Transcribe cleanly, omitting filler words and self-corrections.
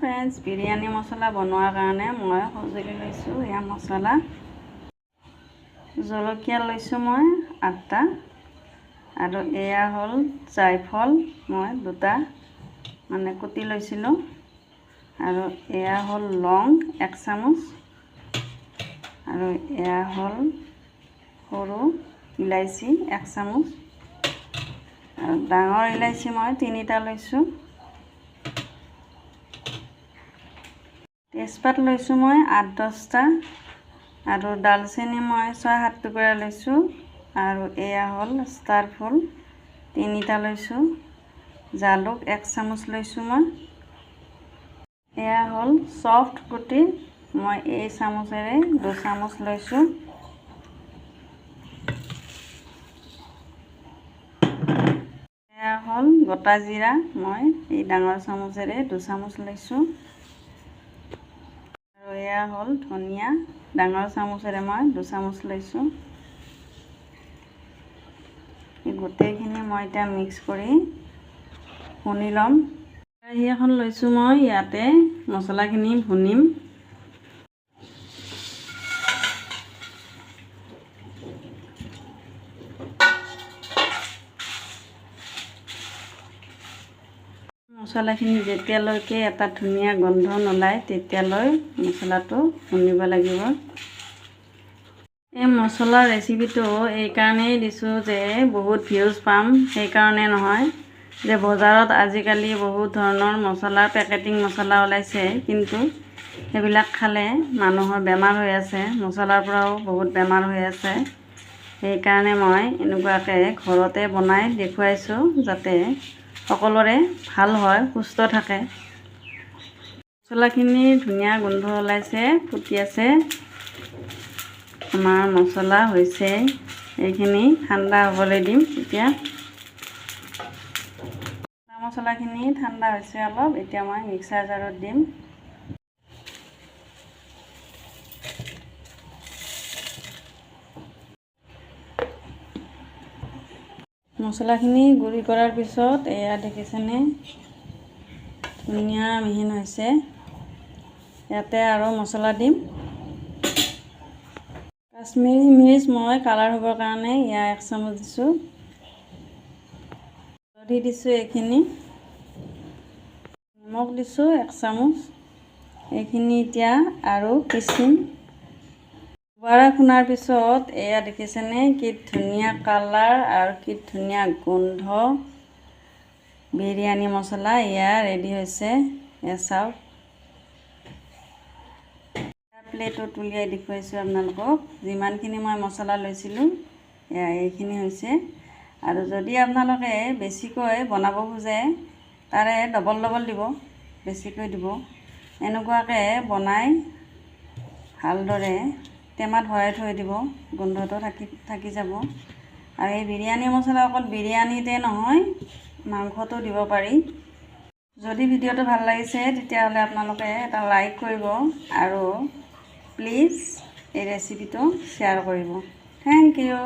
Friends, biryani মছলা বনোৱাৰ কাৰণে মই সঁজুলি লৈছোঁ। এয়া মছলা, জলকীয়া লৈছোঁ মই 8টা, আৰু এয়া হ'ল জায়ফল, মই 2টা মানে কুটি লৈছিলোঁ, আৰু এয়া হ'ল লং 1 চামুচ, আৰু এয়া হ'ল সৰু ইলাইচি 1 চামুচ, আৰু ডাঙৰ ইলাইচি মই 3টা লৈছোঁ। তেজপাত লৈছোঁ মই 8-10টা, আৰু ডালচেনি মই 6-7 টুকুৰা লৈছোঁ, আৰু এয়া হ'ল ষ্টাৰ ফুল 3টা লৈছোঁ, জালুক 1 চামুচ লৈছোঁ মই। এয়া হ'ল চফ্ট গুটি, মই এই চামুচেৰে 2 চামুচ লৈছোঁ। এয়া হ'ল গোটা জিৰা, মই এই ডাঙৰ চামুচেৰে 2 চামুচ লৈছোঁ। আৰু এয়া হ'ল ধনিয়া, ডাঙৰ চামুচেৰে মই 2 চামুচ লৈছোঁ। এই গোটেইখিনি মই এতিয়া মিক্স কৰি ভুনি ল'ম। কেৰাহী এখন লৈছোঁ মই, ইয়াতে মছলাখিনি ভুনিম। মছলাখিনি যেতিয়ালৈকে এটা ধুনীয়া গোন্ধ নোলায় তেতিয়ালৈ মছলাটো ভুনিব লাগিব। এই মছলাৰ ৰেচিপিটো এইকাৰণেই দিছোঁ যে বহুত ভিউজ পাম, সেইকাৰণে নহয় যে বজাৰত আজিকালি বহুত ধৰণৰ মছলা, পেকেটিং মছলা ওলাইছে, কিন্তু সেইবিলাক খালে মানুহৰ বেমাৰ হৈ আছে, মছলাৰ পৰাও বহুত বেমাৰ হৈ আছে। সেইকাৰণে মই এনেকুৱাকৈ ঘৰতে বনাই দেখুৱাইছোঁ, যাতে সকলোৰে ভাল হয়, সুস্থ থাকে। মছলাখিনি ধুনীয়া গোন্ধ ওলাইছে, ফুটি আছে। আমাৰ মছলা হৈছে, এইখিনি ঠাণ্ডা হ'বলৈ দিম। এতিয়া মছলাখিনি ঠাণ্ডা হৈছে অলপ, এতিয়া মই মিক্সাৰ জাৰত দিম। মছলাখিনি গুড়ি কৰাৰ পিছত এয়া দেখিছেনে, ধুনীয়া মিহি হৈছে। ইয়াতে আৰু মছলা দিম। কাশ্মীৰী মিৰ্চ মই কালাৰ হ'বৰ কাৰণে এয়া 1 চামুচ দিছোঁ। হালধি দিছোঁ এইখিনি, নিমখ দিছোঁ 1 চামুচ। এইখিনি এতিয়া আৰু পিচিম। দুবাৰা খুন্দাৰ পিছত এয়া দেখিছেনে, কি ধুনীয়া কালাৰ আৰু কি ধুনীয়া গোন্ধ। বিৰিয়ানী মছলা এয়া ৰেডি হৈছে। এয়া চাওক, প্লেটত উলিয়াই দেখুৱাইছোঁ আপোনালোকক। যিমানখিনি মই মছলা লৈছিলোঁ এয়া এইখিনি হৈছে, আৰু যদি আপোনালোকে বেছিকৈ বনাব খোজে তাৰে ডবল দিব, বেছিকৈ দিব। এনেকুৱাকৈ বনাই ভালদৰে টেমাত ভৰাই থৈ দিব, গোন্ধটো থাকি যাব। আৰু এই বিৰিয়ানী মছলা অকল বিৰিয়ানীতে নহয়, মাংসতো দিব পাৰি। যদি ভিডিঅ'টো ভাল লাগিছে তেতিয়াহ'লে আপোনালোকে এটা লাইক কৰিব, আৰু প্লিজ এই ৰেচিপিটো শ্বেয়াৰ কৰিব। Thank U.